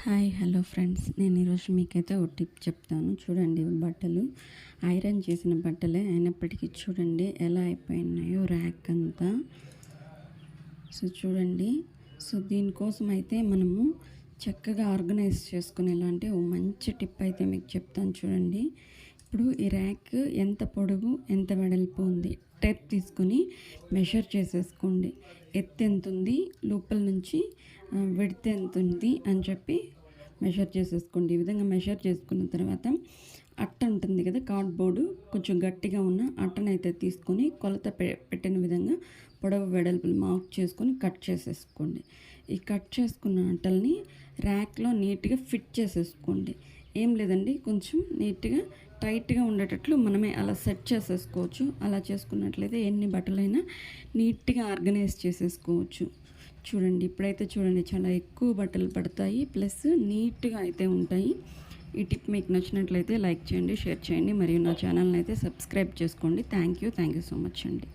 Hi hello friends, నేను ఈరోజు మీకైతే ఒక టిప్ చెప్తాను. చూడండి, బట్టలు ఐరన్ చేసిన బట్టలే అయినప్పటికీ చూడండి ఎలా అయిపోయినాయో ర్యాక్ అంతా. సో చూడండి, సో దీనికోసం అయితే మనము చక్కగా ఆర్గనైజ్ చేసుకునేలాంటి ఓ మంచి టిప్ అయితే మీకు చెప్తాను. చూడండి, ఇప్పుడు ఈ ర్యాక్ ఎంత పొడవు ఎంత వెడల్పు ఉంది టేప్ తీసుకొని మెషర్ చేసేసుకోండి. ఎత్తు ఎంత ఉంది, లోపల నుంచి విడ్త్ ఎంత ఉంది అని చెప్పి మెషర్ చేసేసుకోండి. ఈ విధంగా మెషర్ చేసుకున్న తర్వాత అట్ట ఉంటుంది కదా, కార్డ్బోర్డు కొంచెం గట్టిగా ఉన్న అట్టనైతే తీసుకొని కొలత పెట్టిన విధంగా పొడవు వెడల్పులు మార్క్ చేసుకొని కట్ చేసేసుకోండి. ఈ కట్ చేసుకున్న అట్టల్ని ర్యాక్లో నీట్గా ఫిట్ చేసేసుకోండి. ఏం లేదండి, కొంచెం నీట్గా టైట్గా ఉండేటట్లు మనమే అలా సెట్ చేసేసుకోవచ్చు. అలా చేసుకున్నట్లయితే ఎన్ని బట్టలైనా నీట్గా ఆర్గనైజ్ చేసేసుకోవచ్చు. చూడండి, ఇప్పుడైతే చూడండి చాలా ఎక్కువ బట్టలు పడతాయి, ప్లస్ నీట్గా అయితే ఉంటాయి. ఈ టిప్ మీకు నచ్చినట్లయితే లైక్ చేయండి, షేర్ చేయండి, మరియు నా ఛానల్ని అయితే సబ్స్క్రైబ్ చేసుకోండి. థ్యాంక్ యూ సో మచ్ అండి.